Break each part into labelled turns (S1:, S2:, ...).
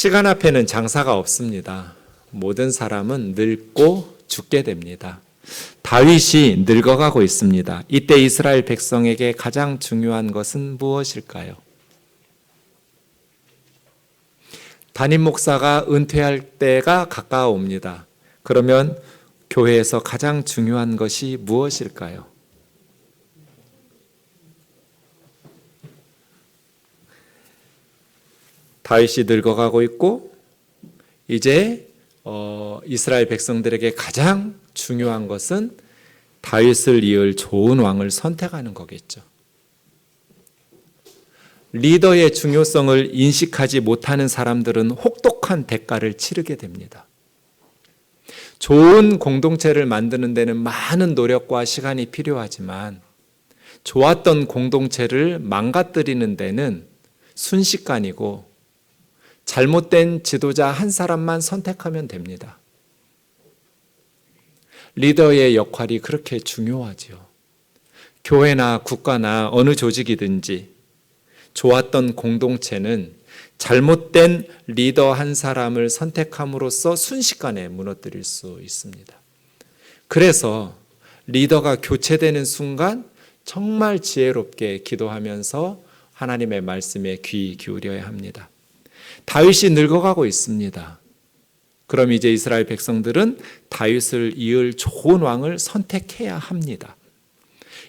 S1: 시간 앞에는 장사가 없습니다. 모든 사람은 늙고 죽게 됩니다. 다윗이 늙어가고 있습니다. 이때 이스라엘 백성에게 가장 중요한 것은 무엇일까요? 담임 목사가 은퇴할 때가 가까워옵니다. 그러면 교회에서 가장 중요한 것이 무엇일까요? 다윗이 늙어가고 있고 이제 이스라엘 백성들에게 가장 중요한 것은 다윗을 이을 좋은 왕을 선택하는 거겠죠. 리더의 중요성을 인식하지 못하는 사람들은 혹독한 대가를 치르게 됩니다. 좋은 공동체를 만드는 데는 많은 노력과 시간이 필요하지만 좋았던 공동체를 망가뜨리는 데는 순식간이고 잘못된 지도자 한 사람만 선택하면 됩니다. 리더의 역할이 그렇게 중요하지요. 교회나 국가나 어느 조직이든지 좋았던 공동체는 잘못된 리더 한 사람을 선택함으로써 순식간에 무너뜨릴 수 있습니다. 그래서 리더가 교체되는 순간 정말 지혜롭게 기도하면서 하나님의 말씀에 귀 기울여야 합니다. 다윗이 늙어가고 있습니다. 그럼 이제 이스라엘 백성들은 다윗을 이을 좋은 왕을 선택해야 합니다.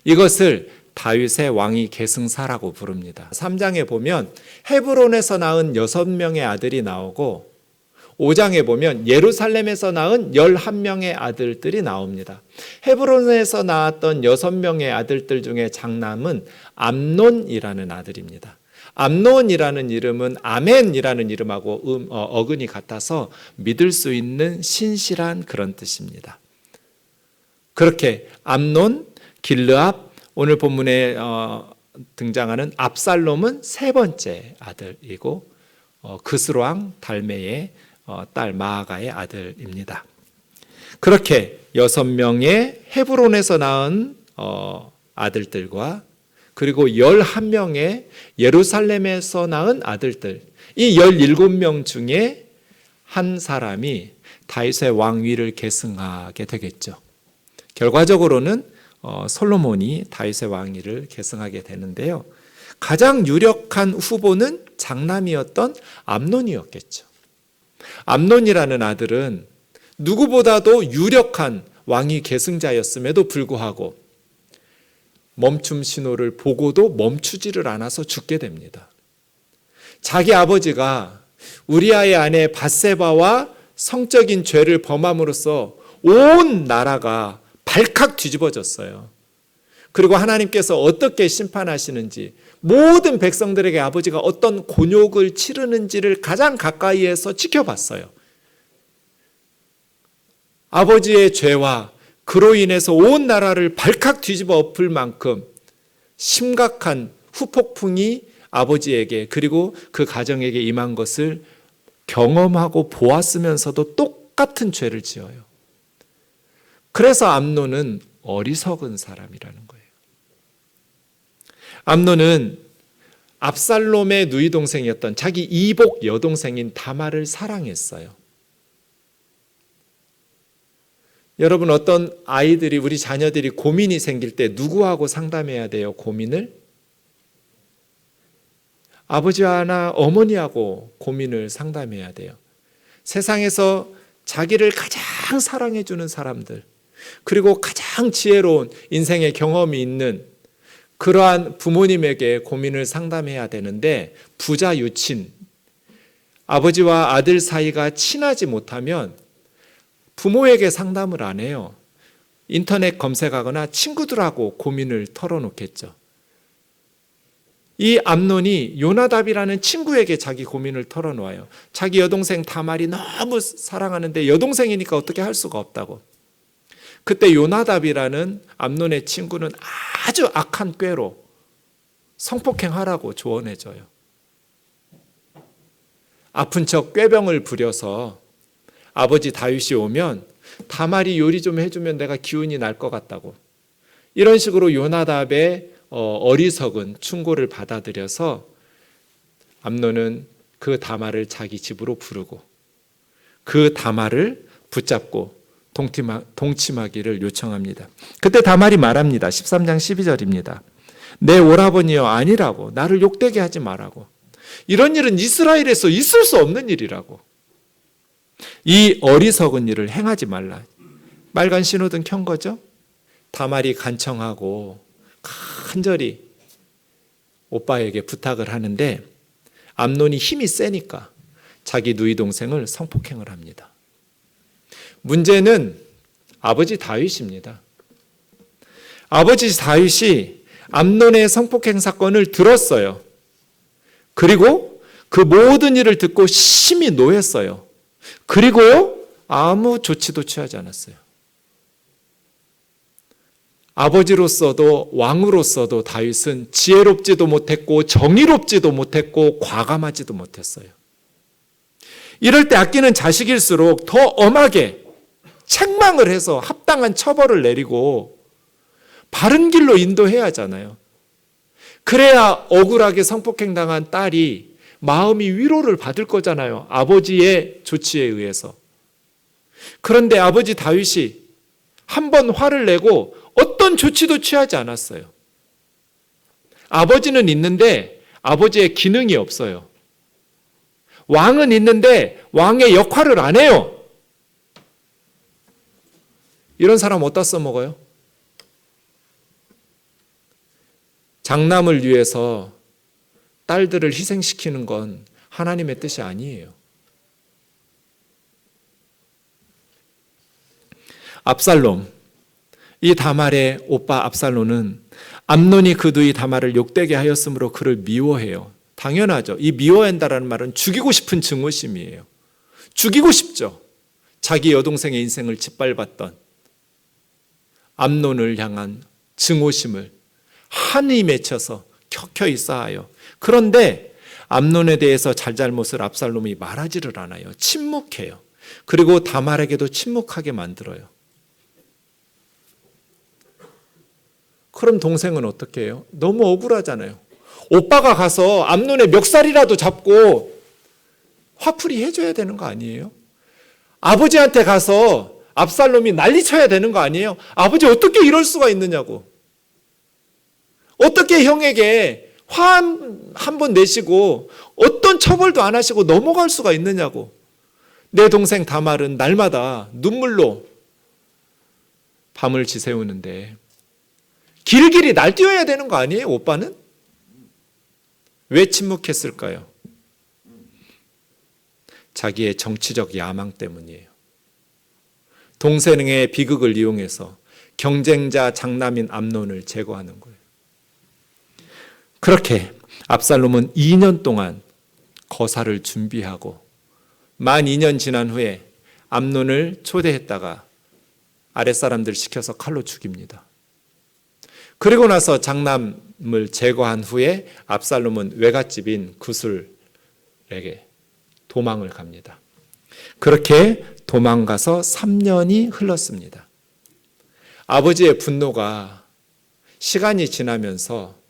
S1: 이것을 다윗의 왕위 계승사라고 부릅니다. 3장에 보면 헤브론에서 낳은 6명의 아들이 나오고 5장에 보면 예루살렘에서 낳은 11명의 아들들이 나옵니다. 헤브론에서 낳았던 6명의 아들들 중에 장남은 암논이라는 아들입니다. 암논이라는 이름은 아멘이라는 이름하고 어근이 같아서 믿을 수 있는 신실한 그런 뜻입니다. 그렇게 암논, 길르압, 오늘 본문에 등장하는 압살롬은 세 번째 아들이고 그스로왕 달메의 딸 마아가의 아들입니다. 그렇게 6명의 헤브론에서 낳은 아들들과 그리고 11명의 예루살렘에서 낳은 아들들, 이 17명 중에 한 사람이 다윗의 왕위를 계승하게 되겠죠. 결과적으로는 솔로몬이 다윗의 왕위를 계승하게 되는데요. 가장 유력한 후보는 장남이었던 암논이었겠죠. 암논이라는 아들은 누구보다도 유력한 왕위 계승자였음에도 불구하고 멈춤 신호를 보고도 멈추지를 않아서 죽게 됩니다. 자기 아버지가 우리아의 아내 밧세바와 성적인 죄를 범함으로써 온 나라가 발칵 뒤집어졌어요. 그리고 하나님께서 어떻게 심판하시는지, 모든 백성들에게 아버지가 어떤 곤욕을 치르는지를 가장 가까이에서 지켜봤어요. 아버지의 죄와 그로 인해서 온 나라를 발칵 뒤집어 엎을 만큼 심각한 후폭풍이 아버지에게 그리고 그 가정에게 임한 것을 경험하고 보았으면서도 똑같은 죄를 지어요. 그래서 암논은 어리석은 사람이라는 거예요. 암논은 압살롬의 누이 동생이었던 자기 이복 여동생인 다말을 사랑했어요. 여러분, 어떤 아이들이, 우리 자녀들이 고민이 생길 때 누구하고 상담해야 돼요? 고민을? 아버지나 어머니하고 고민을 상담해야 돼요. 세상에서 자기를 가장 사랑해주는 사람들, 그리고 가장 지혜로운 인생의 경험이 있는 그러한 부모님에게 고민을 상담해야 되는데, 부자 유친, 아버지와 아들 사이가 친하지 못하면 부모에게 상담을 안 해요. 인터넷 검색하거나 친구들하고 고민을 털어놓겠죠. 이 암논이 요나답이라는 친구에게 자기 고민을 털어놓아요. 자기 여동생 다말이 너무 사랑하는데 여동생이니까 어떻게 할 수가 없다고. 그때 요나답이라는 암논의 친구는 아주 악한 꾀로 성폭행하라고 조언해줘요. 아픈 척 꾀병을 부려서 아버지 다윗이 오면 다말이 요리 좀 해주면 내가 기운이 날 것 같다고. 이런 식으로 요나답의 어리석은 충고를 받아들여서 암논은 그 다말을 자기 집으로 부르고 그 다말을 붙잡고 동침하기를 요청합니다. 그때 다말이 말합니다. 13장 12절입니다. 내 오라버니여 아니라고, 나를 욕되게 하지 말라고. 이런 일은 이스라엘에서 있을 수 없는 일이라고. 이 어리석은 일을 행하지 말라. 빨간 신호등 켠 거죠. 다말이 간청하고 간절히 오빠에게 부탁을 하는데 암논이 힘이 세니까 자기 누이 동생을 성폭행을 합니다. 문제는 아버지 다윗입니다. 아버지 다윗이 암논의 성폭행 사건을 들었어요. 그리고 그 모든 일을 듣고 심히 노했어요. 그리고 아무 조치도 취하지 않았어요. 아버지로서도 왕으로서도 다윗은 지혜롭지도 못했고 정의롭지도 못했고 과감하지도 못했어요. 이럴 때 아끼는 자식일수록 더 엄하게 책망을 해서 합당한 처벌을 내리고 바른 길로 인도해야 하잖아요. 그래야 억울하게 성폭행당한 딸이 마음이 위로를 받을 거잖아요. 아버지의 조치에 의해서. 그런데 아버지 다윗이 한 번 화를 내고 어떤 조치도 취하지 않았어요. 아버지는 있는데 아버지의 기능이 없어요. 왕은 있는데 왕의 역할을 안 해요. 이런 사람 어디다 써먹어요? 장남을 위해서 딸들을 희생시키는 건 하나님의 뜻이 아니에요. 압살롬, 이 다말의 오빠 압살롬은 암논이 그 누이 다말을 욕되게 하였으므로 그를 미워해요. 당연하죠. 이 미워한다라는 말은 죽이고 싶은 증오심이에요. 죽이고 싶죠. 자기 여동생의 인생을 짓밟았던 암논을 향한 증오심을 한이 맺혀서 켜켜이 쌓아요. 그런데 암논에 대해서 잘잘못을 압살롬이 말하지를 않아요. 침묵해요. 그리고 다말에게도 침묵하게 만들어요. 그럼 동생은 어떻게 해요? 너무 억울하잖아요. 오빠가 가서 암논의 멱살이라도 잡고 화풀이 해줘야 되는 거 아니에요? 아버지한테 가서 압살롬이 난리쳐야 되는 거 아니에요? 아버지 어떻게 이럴 수가 있느냐고. 어떻게 형에게 화 한 번 내시고 어떤 처벌도 안 하시고 넘어갈 수가 있느냐고. 내 동생 다말은 날마다 눈물로 밤을 지새우는데 길길이 날뛰어야 되는 거 아니에요? 오빠는? 왜 침묵했을까요? 자기의 정치적 야망 때문이에요. 동생의 비극을 이용해서 경쟁자 장남인 암논을 제거하는 거예요. 그렇게 압살롬은 2년 동안 거사를 준비하고 만 2년 지난 후에 암논을 초대했다가 아랫사람들 시켜서 칼로 죽입니다. 그리고 나서 장남을 제거한 후에 압살롬은 외갓집인 구술에게 도망을 갑니다. 그렇게 도망가서 3년이 흘렀습니다. 아버지의 분노가 시간이 지나면서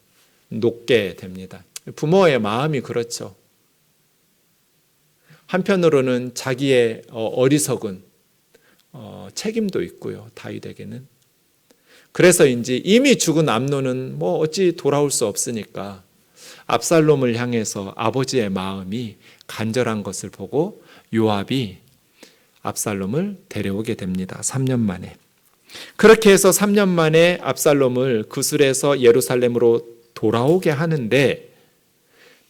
S1: 녹게 됩니다. 부모의 마음이 그렇죠. 한편으로는 자기의 어리석은 책임도 있고요. 다윗에게는. 그래서인지 이미 죽은 암논은 뭐 어찌 돌아올 수 없으니까 압살롬을 향해서 아버지의 마음이 간절한 것을 보고 요압이 압살롬을 데려오게 됩니다. 3년 만에. 그렇게 해서 3년 만에 압살롬을 구술에서 예루살렘으로 돌아오게 하는데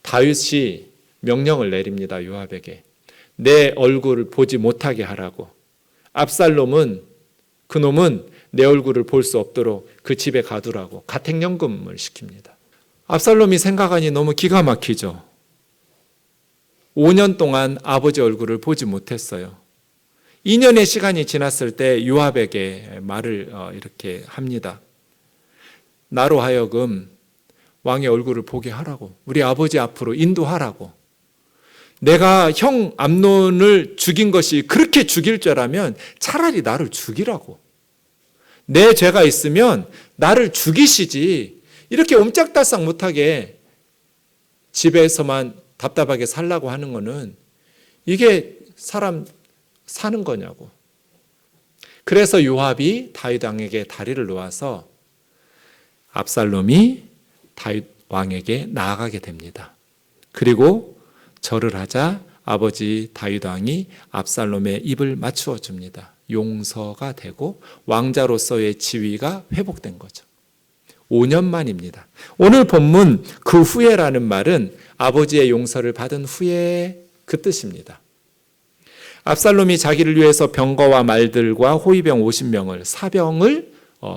S1: 다윗이 명령을 내립니다. 요압에게. 내 얼굴을 보지 못하게 하라고. 압살롬은 그놈은 내 얼굴을 볼 수 없도록 그 집에 가두라고 가택연금을 시킵니다. 압살롬이 생각하니 너무 기가 막히죠. 5년 동안 아버지 얼굴을 보지 못했어요. 2년의 시간이 지났을 때 요압에게 말을 이렇게 합니다. 나로 하여금 왕의 얼굴을 보게 하라고. 우리 아버지 앞으로 인도하라고. 내가 형 암논을 죽인 것이 그렇게 죽일 죄라면 차라리 나를 죽이라고. 내 죄가 있으면 나를 죽이시지 이렇게 옴짝달싹 못하게 집에서만 답답하게 살라고 하는 거는 이게 사람 사는 거냐고. 그래서 요압이 다윗 왕에게 다리를 놓아서 압살롬이 다윗 왕에게 나아가게 됩니다. 그리고 절을 하자 아버지 다윗 왕이 압살롬의 입을 맞추어 줍니다. 용서가 되고 왕자로서의 지위가 회복된 거죠. 5년 만입니다. 오늘 본문 그 후에라는 말은 아버지의 용서를 받은 후에 그 뜻입니다. 압살롬이 자기를 위해서 병거와 말들과 호위병 50명을 사병을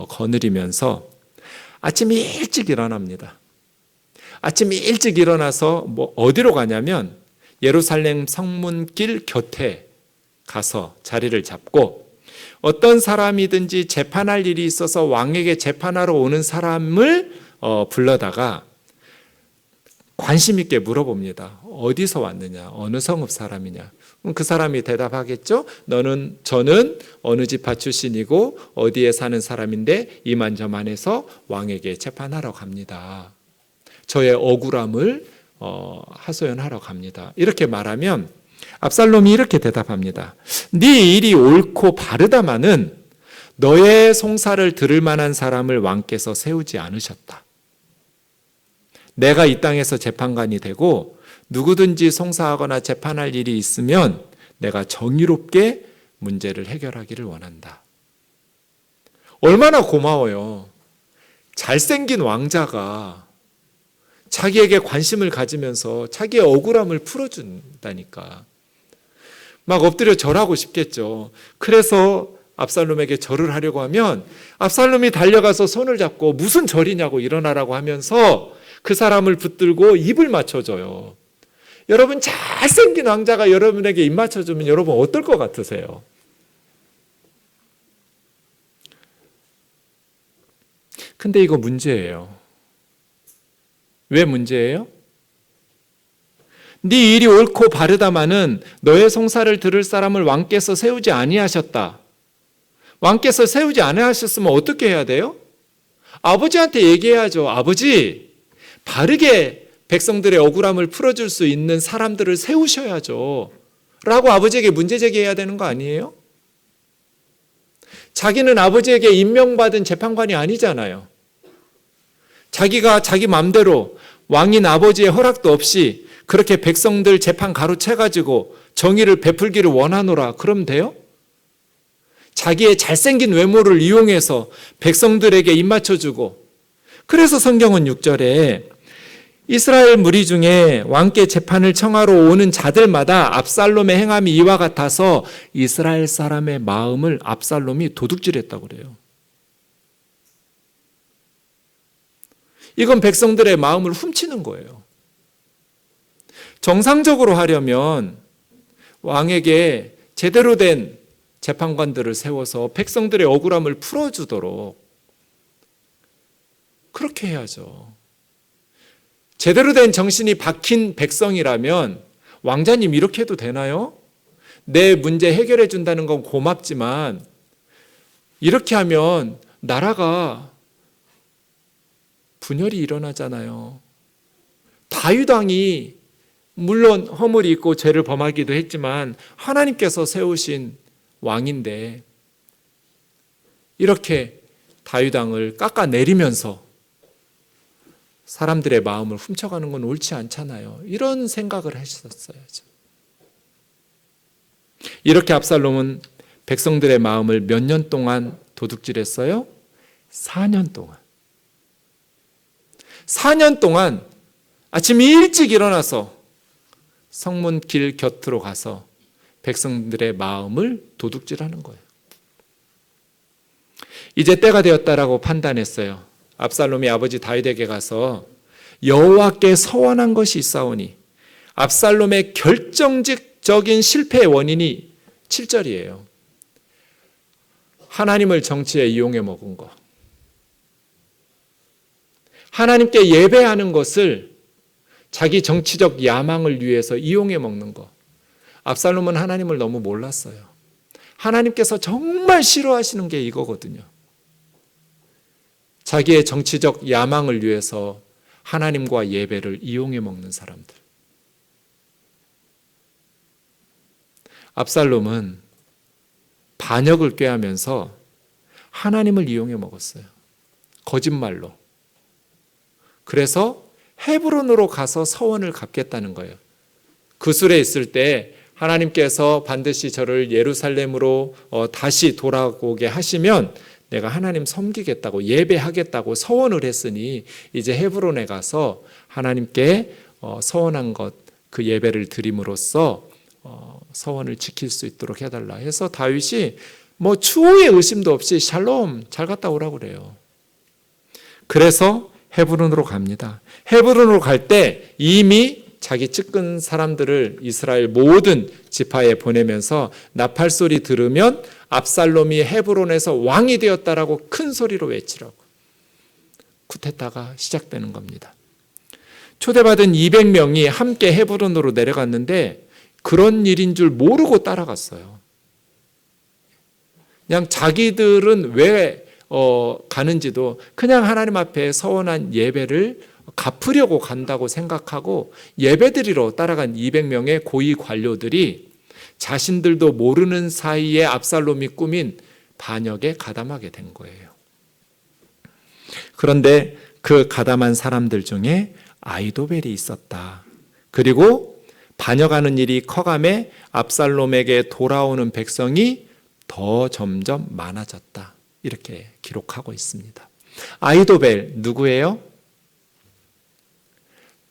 S1: 거느리면서 아침 일찍 일어납니다. 아침 일찍 일어나서 어디로 가냐면 예루살렘 성문길 곁에 가서 자리를 잡고 어떤 사람이든지 재판할 일이 있어서 왕에게 재판하러 오는 사람을 불러다가 관심 있게 물어봅니다. 어디서 왔느냐? 어느 성읍 사람이냐? 그 사람이 대답하겠죠. 저는 어느 지파 출신이고 어디에 사는 사람인데 이만저만해서 왕에게 재판하러 갑니다. 저의 억울함을 하소연하러 갑니다. 이렇게 말하면 압살롬이 이렇게 대답합니다. 네 일이 옳고 바르다마는 너의 송사를 들을 만한 사람을 왕께서 세우지 않으셨다. 내가 이 땅에서 재판관이 되고 누구든지 송사하거나 재판할 일이 있으면 내가 정의롭게 문제를 해결하기를 원한다. 얼마나 고마워요. 잘생긴 왕자가 자기에게 관심을 가지면서 자기의 억울함을 풀어준다니까. 막 엎드려 절하고 싶겠죠. 그래서 압살롬에게 절을 하려고 하면 압살롬이 달려가서 손을 잡고 무슨 절이냐고 일어나라고 하면서 그 사람을 붙들고 입을 맞춰줘요. 여러분, 잘생긴 왕자가 여러분에게 입 맞춰주면 여러분 어떨 것 같으세요? 근데 이거 문제예요. 왜 문제예요? 네 일이 옳고 바르다마는 너의 송사를 들을 사람을 왕께서 세우지 아니하셨다. 왕께서 세우지 아니하셨으면 어떻게 해야 돼요? 아버지한테 얘기해야죠. 아버지, 바르게 백성들의 억울함을 풀어줄 수 있는 사람들을 세우셔야죠. 라고 아버지에게 문제 제기해야 되는 거 아니에요? 자기는 아버지에게 임명받은 재판관이 아니잖아요. 자기가 자기 맘대로 왕인 아버지의 허락도 없이 그렇게 백성들 재판 가로채가지고 정의를 베풀기를 원하노라. 그러면 돼요? 자기의 잘생긴 외모를 이용해서 백성들에게 입맞춰주고, 그래서 성경은 6절에 이스라엘 무리 중에 왕께 재판을 청하러 오는 자들마다 압살롬의 행함이 이와 같아서 이스라엘 사람의 마음을 압살롬이 도둑질했다고 그래요. 이건 백성들의 마음을 훔치는 거예요. 정상적으로 하려면 왕에게 제대로 된 재판관들을 세워서 백성들의 억울함을 풀어주도록 그렇게 해야죠. 제대로 된 정신이 박힌 백성이라면 왕자님 이렇게 해도 되나요? 내 문제 해결해 준다는 건 고맙지만 이렇게 하면 나라가 분열이 일어나잖아요. 다윗 왕이 물론 허물이 있고 죄를 범하기도 했지만 하나님께서 세우신 왕인데 이렇게 다윗 왕을 깎아내리면서 사람들의 마음을 훔쳐가는 건 옳지 않잖아요. 이런 생각을 하셨어야죠. 이렇게 압살롬은 백성들의 마음을 몇 년 동안 도둑질했어요? 4년 동안. 4년 동안 아침 일찍 일어나서 성문길 곁으로 가서 백성들의 마음을 도둑질하는 거예요. 이제 때가 되었다라고 판단했어요. 압살롬이 아버지 다윗에게 가서 여호와께 서원한 것이 있사오니, 압살롬의 결정적인 실패의 원인이 7절이에요. 하나님을 정치에 이용해 먹은 거. 하나님께 예배하는 것을 자기 정치적 야망을 위해서 이용해 먹는 거. 압살롬은 하나님을 너무 몰랐어요. 하나님께서 정말 싫어하시는 게 이거거든요. 자기의 정치적 야망을 위해서 하나님과 예배를 이용해 먹는 사람들. 압살롬은 반역을 꾀하면서 하나님을 이용해 먹었어요. 거짓말로. 그래서 헤브론으로 가서 서원을 갚겠다는 거예요. 그술에 있을 때 하나님께서 반드시 저를 예루살렘으로 다시 돌아오게 하시면 내가 하나님 섬기겠다고 예배하겠다고 서원을 했으니 이제 헤브론에 가서 하나님께 서원한 것 그 예배를 드림으로써 서원을 지킬 수 있도록 해달라 해서 다윗이 뭐 추호의 의심도 없이 샬롬 잘 갔다 오라고 그래요. 그래서 헤브론으로 갑니다. 헤브론으로 갈 때 이미 자기 측근 사람들을 이스라엘 모든 지파에 보내면서 나팔 소리 들으면 압살롬이 헤브론에서 왕이 되었다라고 큰 소리로 외치라고. 쿠데타가 시작되는 겁니다. 초대받은 200명이 함께 헤브론으로 내려갔는데 그런 일인 줄 모르고 따라갔어요. 그냥 자기들은 왜 가는지도 그냥 하나님 앞에 서원한 예배를 갚으려고 간다고 생각하고 예배드리러 따라간 200명의 고위 관료들이 자신들도 모르는 사이에 압살롬이 꾸민 반역에 가담하게 된 거예요. 그런데 그 가담한 사람들 중에 아히도벨이 있었다. 그리고 반역하는 일이 커감에 압살롬에게 돌아오는 백성이 더 점점 많아졌다. 이렇게 기록하고 있습니다. 아히도벨 누구예요?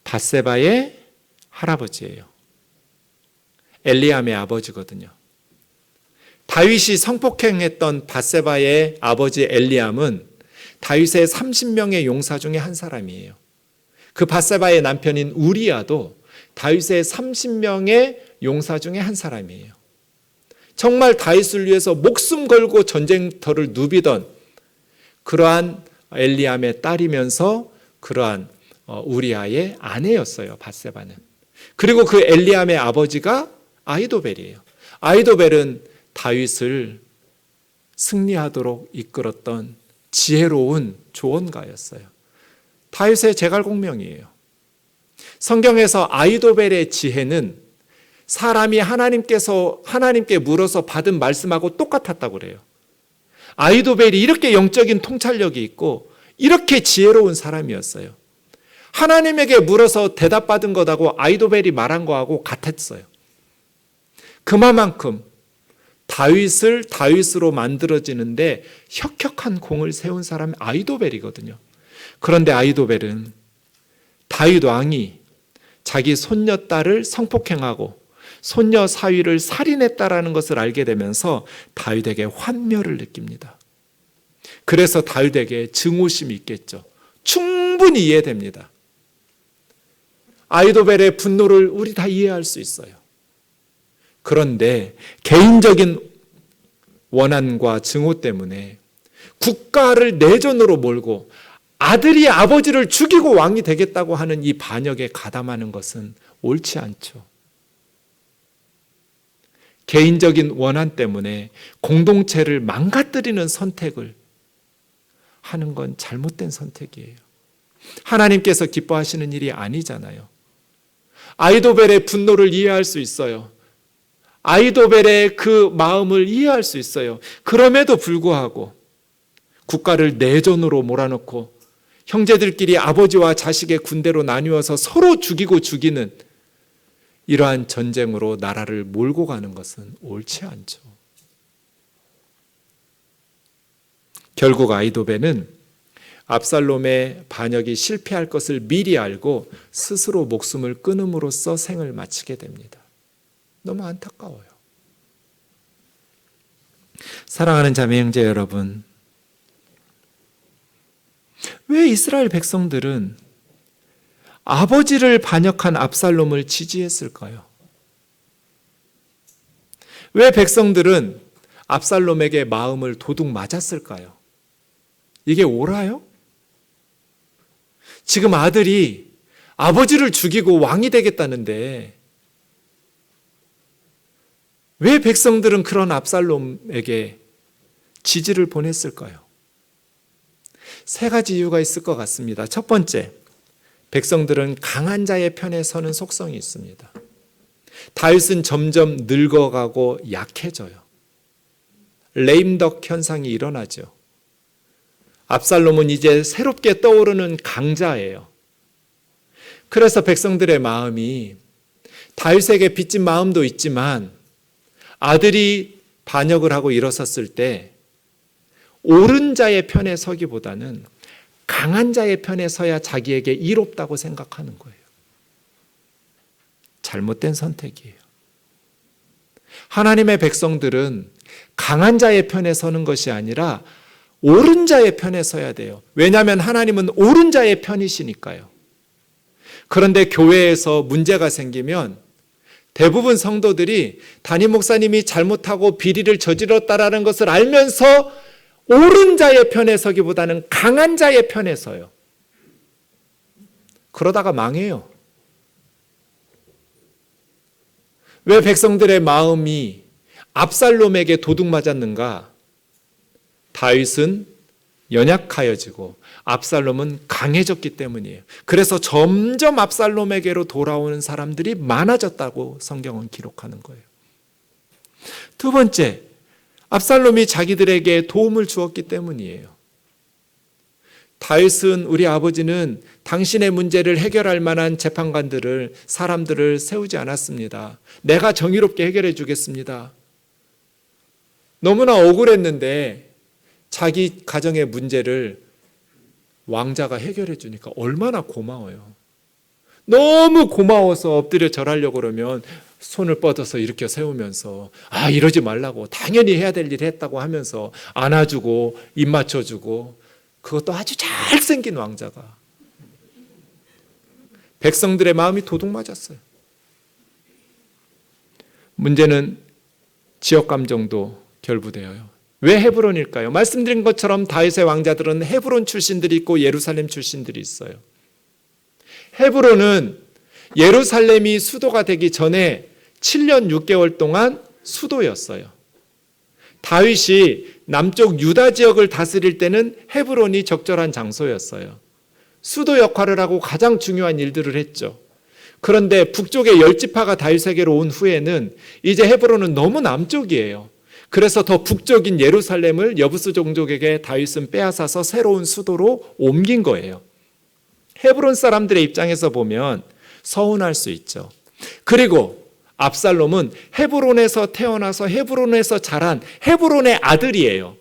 S1: 밧세바의 할아버지예요. 엘리암의 아버지거든요. 다윗이 성폭행했던 밧세바의 아버지 엘리암은 다윗의 30명의 용사 중에 한 사람이에요. 그 밧세바의 남편인 우리아도 다윗의 30명의 용사 중에 한 사람이에요. 정말 다윗을 위해서 목숨 걸고 전쟁터를 누비던 그러한 엘리암의 딸이면서 그러한 우리아의 아내였어요. 밧세바는. 그리고 그 엘리암의 아버지가 아히도벨이에요. 아히도벨은 다윗을 승리하도록 이끌었던 지혜로운 조언가였어요. 다윗의 제갈공명이에요. 성경에서 아히도벨의 지혜는 사람이 하나님께 물어서 받은 말씀하고 똑같았다고 그래요. 아히도벨이 이렇게 영적인 통찰력이 있고 이렇게 지혜로운 사람이었어요. 하나님에게 물어서 대답받은 것하고 아히도벨이 말한 거하고 같았어요. 그만큼 다윗을 다윗으로 만들어지는데 혁혁한 공을 세운 사람이 아히도벨이거든요. 그런데 아히도벨은 다윗 왕이 자기 손녀딸을 성폭행하고 손녀 사위를 살인했다라는 것을 알게 되면서 다윗에게 환멸을 느낍니다. 그래서 다윗에게 증오심이 있겠죠. 충분히 이해됩니다. 아히도벨의 분노를 우리 다 이해할 수 있어요. 그런데 개인적인 원한과 증오 때문에 국가를 내전으로 몰고 아들이 아버지를 죽이고 왕이 되겠다고 하는 이 반역에 가담하는 것은 옳지 않죠. 개인적인 원한 때문에 공동체를 망가뜨리는 선택을 하는 건 잘못된 선택이에요. 하나님께서 기뻐하시는 일이 아니잖아요. 아히도벨의 분노를 이해할 수 있어요. 아히도벨의 그 마음을 이해할 수 있어요. 그럼에도 불구하고 국가를 내전으로 몰아넣고 형제들끼리 아버지와 자식의 군대로 나뉘어서 서로 죽이고 죽이는 이러한 전쟁으로 나라를 몰고 가는 것은 옳지 않죠. 결국 아히도벨은 압살롬의 반역이 실패할 것을 미리 알고 스스로 목숨을 끊음으로써 생을 마치게 됩니다. 너무 안타까워요. 사랑하는 자매 형제 여러분, 왜 이스라엘 백성들은 아버지를 반역한 압살롬을 지지했을까요? 왜 백성들은 압살롬에게 마음을 도둑 맞았을까요? 이게 옳아요? 지금 아들이 아버지를 죽이고 왕이 되겠다는데 왜 백성들은 그런 압살롬에게 지지를 보냈을까요? 세 가지 이유가 있을 것 같습니다. 첫 번째, 백성들은 강한 자의 편에 서는 속성이 있습니다. 다윗은 점점 늙어가고 약해져요. 레임덕 현상이 일어나죠. 압살롬은 이제 새롭게 떠오르는 강자예요. 그래서 백성들의 마음이 다윗에게 빚진 마음도 있지만 아들이 반역을 하고 일어섰을 때 옳은 자의 편에 서기보다는 강한 자의 편에 서야 자기에게 이롭다고 생각하는 거예요. 잘못된 선택이에요. 하나님의 백성들은 강한 자의 편에 서는 것이 아니라 옳은 자의 편에 서야 돼요. 왜냐하면 하나님은 옳은 자의 편이시니까요. 그런데 교회에서 문제가 생기면 대부분 성도들이 담임 목사님이 잘못하고 비리를 저질렀다라는 것을 알면서 옳은 자의 편에 서기보다는 강한 자의 편에 서요. 그러다가 망해요. 왜 백성들의 마음이 압살롬에게 도둑 맞았는가? 다윗은 연약하여지고 압살롬은 강해졌기 때문이에요. 그래서 점점 압살롬에게로 돌아오는 사람들이 많아졌다고 성경은 기록하는 거예요. 두 번째, 압살롬이 자기들에게 도움을 주었기 때문이에요. 다윗은 우리 아버지는 당신의 문제를 해결할 만한 재판관들을, 사람들을 세우지 않았습니다. 내가 정의롭게 해결해 주겠습니다. 너무나 억울했는데 자기 가정의 문제를 왕자가 해결해 주니까 얼마나 고마워요. 너무 고마워서 엎드려 절하려고 그러면 손을 뻗어서 일으켜 세우면서 이러지 말라고, 당연히 해야 될 일 했다고 하면서 안아주고 입 맞춰주고, 그것도 아주 잘생긴 왕자가. 백성들의 마음이 도둑 맞았어요. 문제는 지역 감정도 결부되어요. 왜 헤브론일까요? 말씀드린 것처럼 다윗의 왕자들은 헤브론 출신들이 있고 예루살렘 출신들이 있어요. 헤브론은 예루살렘이 수도가 되기 전에 7년 6개월 동안 수도였어요. 다윗이 남쪽 유다 지역을 다스릴 때는 헤브론이 적절한 장소였어요. 수도 역할을 하고 가장 중요한 일들을 했죠. 그런데 북쪽의 10지파가 다윗에게로 온 후에는 이제 헤브론은 너무 남쪽이에요. 그래서 더 북쪽인 예루살렘을 여부스 종족에게 다윗은 빼앗아서 새로운 수도로 옮긴 거예요. 헤브론 사람들의 입장에서 보면 서운할 수 있죠. 그리고 압살롬은 헤브론에서 태어나서 헤브론에서 자란 헤브론의 아들이에요.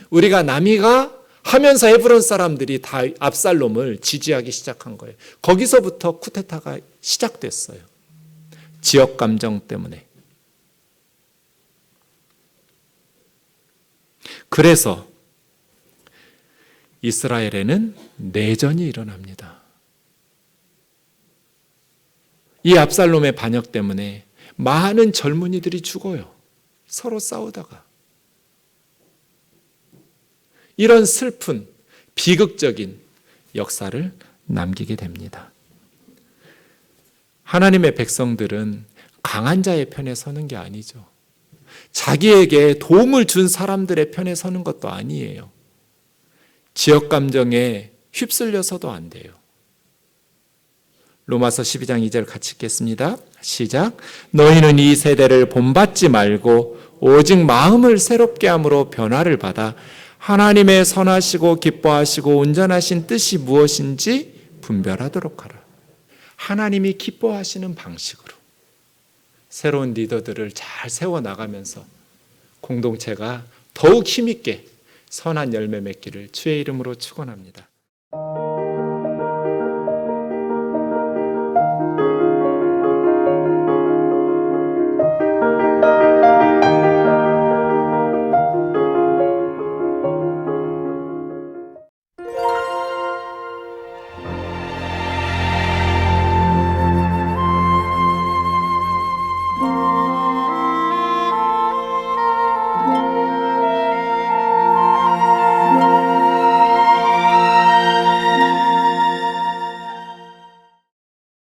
S1: 우리가 남이가 하면서 헤브론 사람들이 다 압살롬을 지지하기 시작한 거예요. 거기서부터 쿠데타가 시작됐어요. 지역 감정 때문에. 그래서 이스라엘에는 내전이 일어납니다. 이 압살롬의 반역 때문에 많은 젊은이들이 죽어요. 서로 싸우다가. 이런 슬픈 비극적인 역사를 남기게 됩니다. 하나님의 백성들은 강한 자의 편에 서는 게 아니죠. 자기에게 도움을 준 사람들의 편에 서는 것도 아니에요. 지역 감정에 휩쓸려서도 안 돼요. 로마서 12장 2절 같이 읽겠습니다. 시작. 너희는 이 세대를 본받지 말고 오직 마음을 새롭게 함으로 변화를 받아 하나님의 선하시고 기뻐하시고 온전하신 뜻이 무엇인지 분별하도록 하라. 하나님이 기뻐하시는 방식으로 새로운 리더들을 잘 세워나가면서 공동체가 더욱 힘있게 선한 열매 맺기를 주의 이름으로 축원합니다.